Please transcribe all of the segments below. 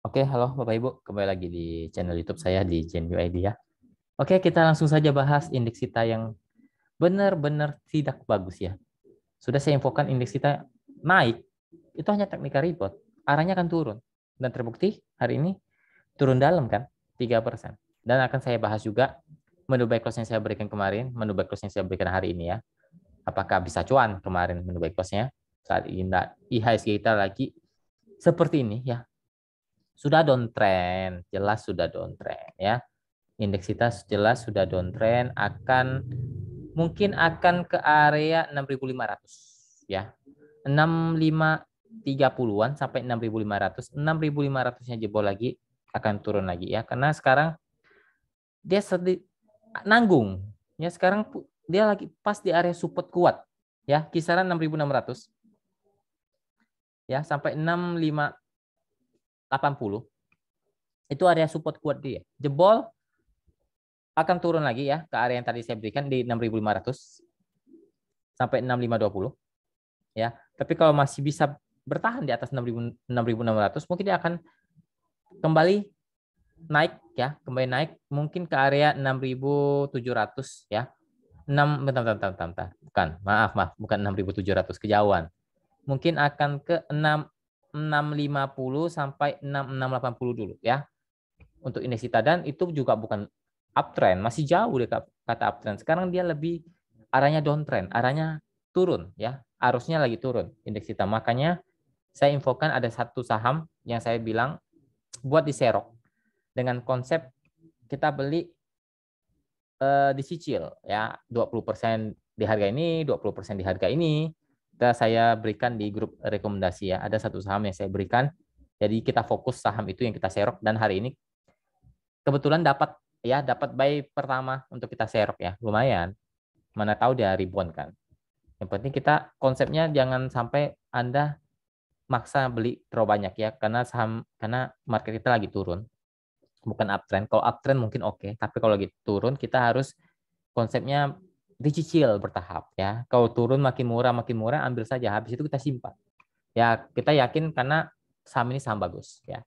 Oke, halo Bapak Ibu, kembali lagi di channel YouTube saya di GenUID ya. Oke, kita langsung saja bahas indeks kita yang benar-benar tidak bagus ya. Sudah saya infokan indeks kita naik, itu hanya technical report, arahnya akan turun. Dan terbukti hari ini turun dalam kan, 3%. Dan akan saya bahas juga menu buy close yang saya berikan kemarin, menu buy close yang saya berikan hari ini ya. Apakah bisa cuan kemarin menu buy close-nya? Saat ini IHSG kita lagi seperti ini ya, sudah downtrend, jelas sudah downtrend ya. Indeks kita jelas sudah downtrend, mungkin akan ke area 6.500 ya. 6530-an sampai 6.500. 6.500-nya jebol lagi akan turun lagi ya. Karena sekarang dia nanggung. Ya sekarang dia lagi pas di area support kuat ya, kisaran 6.600 ya sampai 6.580. Itu area support kuat dia. Jebol akan turun lagi ya ke area yang tadi saya berikan di 6.500 sampai 6.520 ya. Tapi kalau masih bisa bertahan di atas 6.600 mungkin dia akan kembali naik ya, kembali naik mungkin ke area 6.700 ya. 6 bentar. Bukan, maaf, bukan 6.700 kejauhan. Mungkin akan ke 6.650 sampai 6.680 dulu ya untuk indeks kita, dan itu juga bukan uptrend, masih jauh deh kata uptrend. Sekarang dia lebih arahnya downtrend, arahnya turun ya, arusnya lagi turun indeks kita. Makanya saya infokan ada satu saham yang saya bilang buat diserok dengan konsep kita beli dicicil ya, 20% di harga ini, 20% di harga ini. Saya berikan di grup rekomendasi ya. Ada satu saham yang saya berikan. Jadi kita fokus saham itu yang kita serok, dan hari ini kebetulan dapat buy pertama untuk kita serok ya, lumayan, mana tahu dia ribuan kan. Yang penting kita konsepnya jangan sampai Anda maksa beli terlalu banyak ya, karena market kita lagi turun, bukan uptrend. Kalau uptrend mungkin oke, tapi kalau lagi turun kita harus konsepnya dicicil bertahap ya. Kalau turun makin murah ambil saja, habis itu kita simpan ya. Kita yakin karena saham ini saham bagus ya.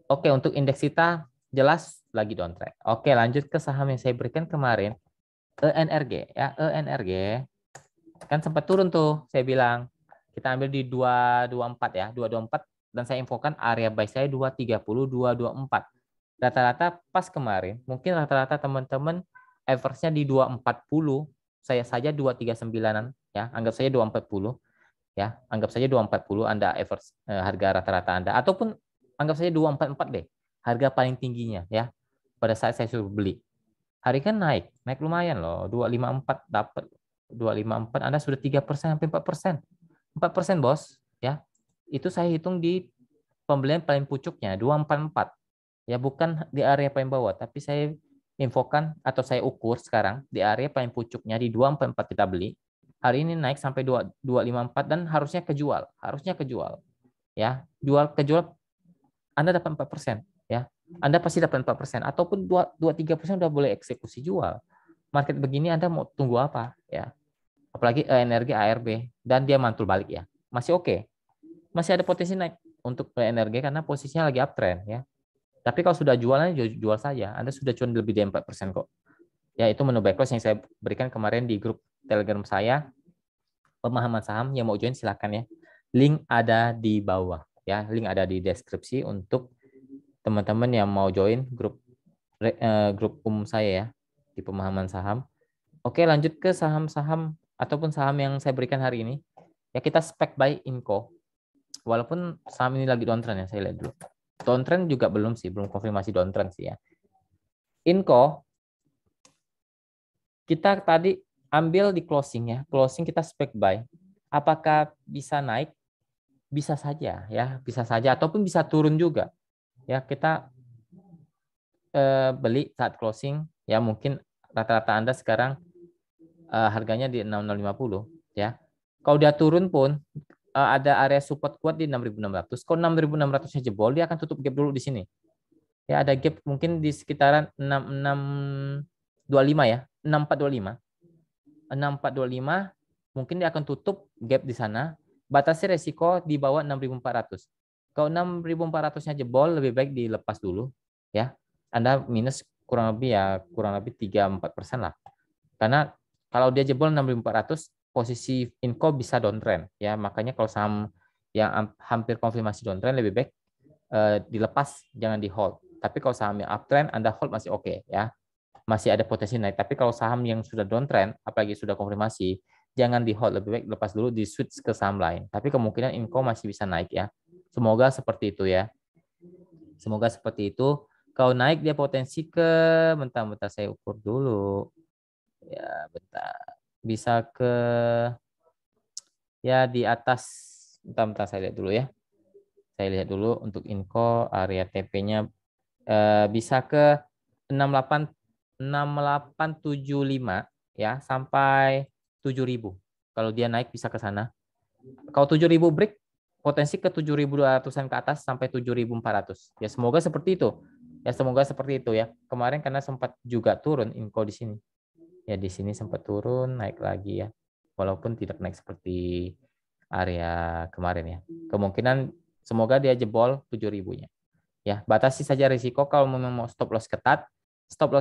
Oke, untuk indeks kita jelas lagi downtrend. Oke, lanjut ke saham yang saya berikan kemarin, ENRG ya. ENRG kan sempat turun tuh, saya bilang. Kita ambil di 224 ya, 224, dan saya infokan area buy saya 230, 224. Rata-rata pas kemarin, mungkin rata-rata teman-teman average-nya di 240, saya saja 239-an ya, anggap saja 240 ya, anggap saja 240 Anda average harga rata-rata Anda, ataupun anggap saja 244 deh, harga paling tingginya ya pada saat saya suruh beli. Hari kan naik lumayan loh, 254 dapat, 254 Anda sudah 3% sampai 4%. 4% bos ya. Itu saya hitung di pembelian paling pucuknya 244. Ya bukan di area paling bawah, tapi saya infokan atau saya ukur sekarang di area paling pucuknya di 244 kita beli. Hari ini naik sampai 254 dan harusnya kejual ya. Kejual Anda dapat 4% ya. Anda pasti dapat 4%, ataupun 2-3% udah boleh eksekusi jual. Market begini Anda mau tunggu apa ya? Apalagi energi ARB dan dia mantul balik ya. Masih oke. Masih ada potensi naik untuk energi karena posisinya lagi uptrend ya. Tapi kalau sudah jualan, jual saja. Anda sudah cuan lebih dari 4% kok. Ya, itu menu buy close yang saya berikan kemarin di grup Telegram saya. Pemahaman saham, yang mau join silakan ya. Link ada di bawah ya. Link ada di deskripsi untuk teman-teman yang mau join grup saya ya di pemahaman saham. Oke, lanjut ke saham-saham ataupun saham yang saya berikan hari ini. Ya, kita spek buy Inco. Walaupun saham ini lagi downtrend ya, saya lihat dulu. Downtrend juga belum sih, belum konfirmasi downtrend sih ya. Inco kita tadi ambil di closing ya. Closing kita spek buy. Apakah bisa naik? Bisa saja ya, bisa saja ataupun bisa turun juga. Ya, kita beli saat closing ya, mungkin rata-rata Anda sekarang harganya di 6.650 ya. Kalau dia turun pun ada area support kuat di 6.600. Kalau 6.600-nya jebol, dia akan tutup gap dulu di sini. Ya, ada gap mungkin di sekitaran 6625 ya, 6425. 6425 mungkin dia akan tutup gap di sana. Batasnya resiko di bawah 6.400. Kalau 6.400-nya jebol, lebih baik dilepas dulu ya. Anda minus kurang lebih 3-4% lah. Karena kalau dia jebol 6.400, posisi Inco bisa downtrend ya. Makanya kalau saham yang hampir konfirmasi downtrend lebih baik dilepas, jangan di hold. Tapi kalau saham yang uptrend Anda hold masih oke ya. Masih ada potensi naik. Tapi kalau saham yang sudah downtrend, apalagi sudah konfirmasi, jangan di hold, lebih baik lepas dulu, di switch ke saham lain. Tapi kemungkinan Inco masih bisa naik ya. Semoga seperti itu ya. Semoga seperti itu. Kalau naik dia potensi ke, bentar saya ukur dulu. Ya, bentar. Bisa ke ya di atas, bentar saya lihat dulu ya. Saya lihat dulu untuk Inco area TP-nya bisa ke 6875 ya sampai 7.000. Kalau dia naik bisa ke sana. Kalau 7.000 break, potensi ke 7.200-an ke atas sampai 7.400. Ya semoga seperti itu. Ya semoga seperti itu ya. Kemarin karena sempat juga turun Inco di sini. Ya di sini sempat turun, naik lagi ya. Walaupun tidak naik seperti area kemarin ya. Kemungkinan semoga dia jebol 7.000-nya. Ya, batasi saja risiko kalau memang mau stop loss ketat. Stop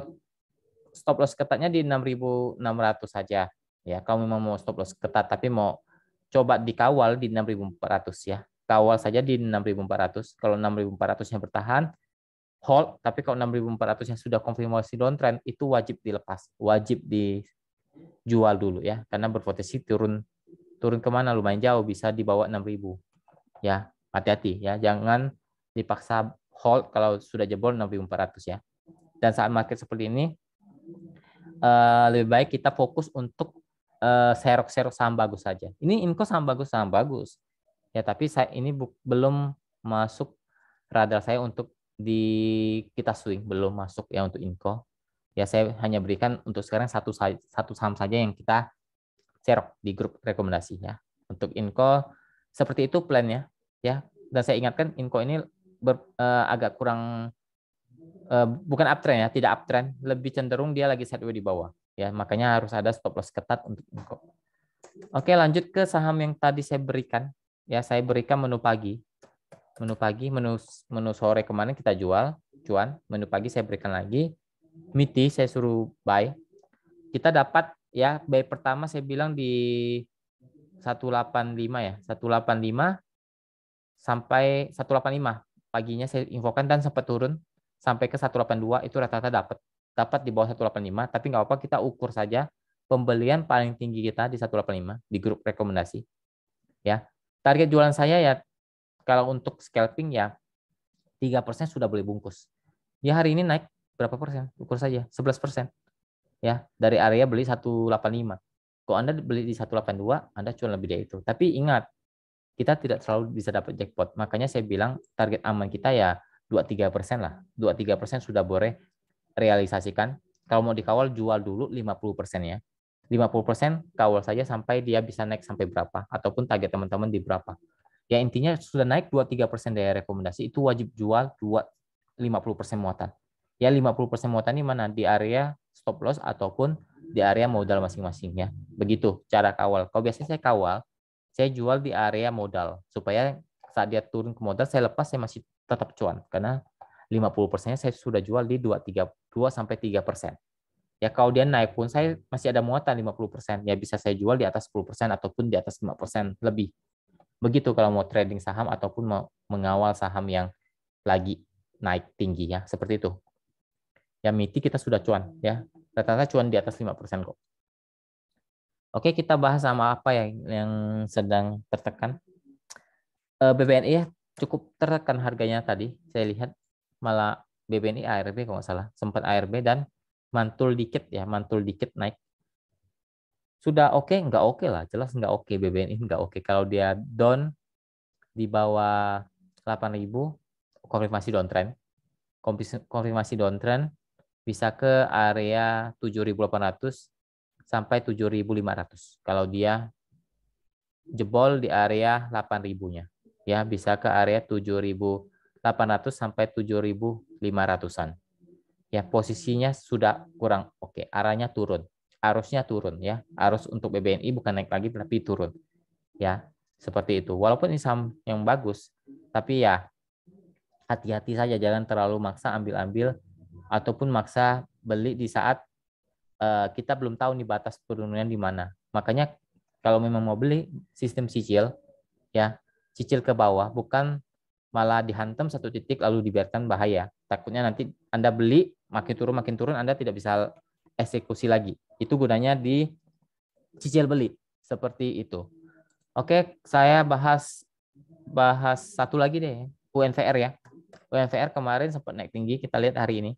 loss ketatnya di 6.600 saja. Ya, kalau memang mau stop loss ketat tapi mau coba dikawal di 6.400 ya. Kawal saja di 6.400. Kalau 6.400-nya bertahan, hold. Tapi kalau 6.400-nya sudah konfirmasi downtrend, itu wajib dilepas. Wajib dijual dulu ya. Karena berpotensi turun kemana lumayan jauh. Bisa di bawah 6.000. Ya, hati-hati ya. Jangan dipaksa hold kalau sudah jebol 6.400 ya. Dan saat market seperti ini, lebih baik kita fokus untuk serok-serok saham bagus saja. Ini Inco saham bagus. Ya, tapi saya ini belum masuk radar saya untuk kita swing, belum masuk ya untuk Inco. Ya, saya hanya berikan untuk sekarang satu saham saja yang kita serok di grup rekomendasi ya. Untuk Inco seperti itu plannya ya. Dan saya ingatkan Inco ini agak kurang bukan uptrend ya, tidak uptrend, lebih cenderung dia lagi sideways di bawah. Ya, makanya harus ada stop loss ketat untuk Inco. Oke, lanjut ke saham yang tadi saya berikan. Ya, saya berikan menu pagi. Menu sore kemarin kita jual, cuan. Menu pagi saya berikan lagi. MITI saya suruh buy. Kita dapat ya, buy pertama saya bilang di 185 ya, 185 sampai 185 paginya saya infokan dan sempat turun sampai ke 182 itu rata-rata dapat di bawah 185 tapi nggak apa kita ukur saja pembelian paling tinggi kita di 185 di grup rekomendasi ya. Target jualan saya ya kalau untuk scalping ya 3% sudah boleh bungkus. Ya hari ini naik berapa persen? Ukur saja 11% ya dari area beli 185. Kalau Anda beli di 182 Anda cuan lebih dari itu. Tapi ingat kita tidak selalu bisa dapat jackpot. Makanya saya bilang target aman kita ya 2-3% lah. 2-3% sudah boleh realisasikan. Kalau mau dikawal jual dulu 50% ya. 50% kawal saja sampai dia bisa naik sampai berapa. Ataupun target teman-teman di berapa. Ya intinya sudah naik 2-3% dari rekomendasi itu wajib jual 50% muatan. Ya 50% muatan ini mana? Di area stop loss ataupun di area modal masing-masing ya. Begitu cara kawal. Kalau biasanya saya kawal, saya jual di area modal supaya saat dia turun ke modal saya lepas saya masih tetap cuan karena 50%-nya saya sudah jual di 2-3% ya. Kalau dia naik pun saya masih ada muatan 50% ya, bisa saya jual di atas 10% ataupun di atas 5% lebih. Begitu kalau mau trading saham ataupun mau mengawal saham yang lagi naik tinggi ya, seperti itu ya. MITI kita sudah cuan ya, rata-rata cuan di atas 5% kok. Oke, kita bahas sama apa yang sedang tertekan. BBNI ya cukup tertekan harganya tadi. Saya lihat malah BBNI ARB kalau nggak salah. Sempat ARB dan mantul dikit ya, mantul dikit naik. Sudah oke, nggak oke lah. Jelas nggak oke BBNI, nggak oke. Kalau dia down di bawah 8.000, konfirmasi downtrend. Konfirmasi downtrend bisa ke area 7.800 sampai 7.500. Kalau dia jebol di area 8.000-nya. Ya, bisa ke area 7.800 sampai 7.500-an. Ya, posisinya sudah kurang oke. Arahnya turun. Arusnya turun ya. Arus untuk BBNI bukan naik lagi tapi turun. Ya, seperti itu. Walaupun ini saham yang bagus, Tapi ya hati-hati saja, jangan terlalu maksa ambil-ambil ataupun maksa beli di saat kita belum tahu nih batas turunannya di mana. Makanya kalau memang mau beli sistem cicil, ya cicil ke bawah, bukan malah dihantam satu titik lalu dibiarkan, bahaya. Takutnya nanti Anda beli makin turun Anda tidak bisa eksekusi lagi. Itu gunanya di cicil beli seperti itu. Oke, saya bahas satu lagi deh, UNVR ya. UNVR kemarin sempat naik tinggi, kita lihat hari ini.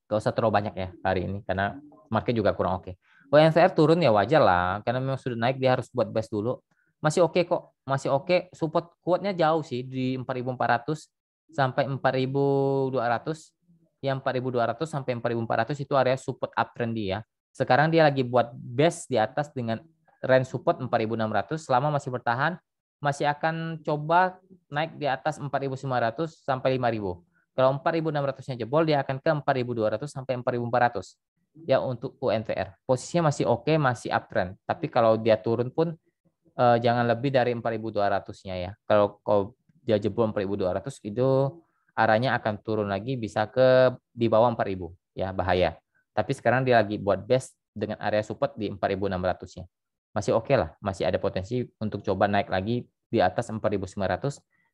Gak usah terlalu banyak ya hari ini karena market juga kurang oke. UNVR turun ya wajar lah, karena memang sudah naik dia harus buat best dulu. Masih oke kok, masih oke. Support kuatnya jauh sih di 4.400 sampai 4.200. Yang 4.200 sampai 4.400 itu area support uptrend dia. Sekarang dia lagi buat best di atas dengan range support 4.600. Selama masih bertahan, masih akan coba naik di atas 4.900 sampai 5.000. Kalau 4.600-nya jebol, dia akan ke 4.200 sampai 4.400. Ya untuk UNVR. Posisinya masih oke, masih uptrend. Tapi kalau dia turun pun jangan lebih dari 4.200-nya ya. Kalau dia jebol 4.200 itu arahnya akan turun lagi bisa ke di bawah 4.000 ya, bahaya. Tapi sekarang dia lagi buat best dengan area support di 4.600-nya. Masih oke lah, masih ada potensi untuk coba naik lagi di atas 4.900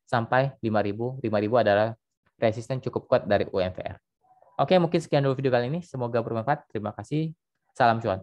sampai 5.000. 5.000 adalah resisten cukup kuat dari UNVR. Oke, mungkin sekian dulu video kali ini. Semoga bermanfaat. Terima kasih. Salam cuan.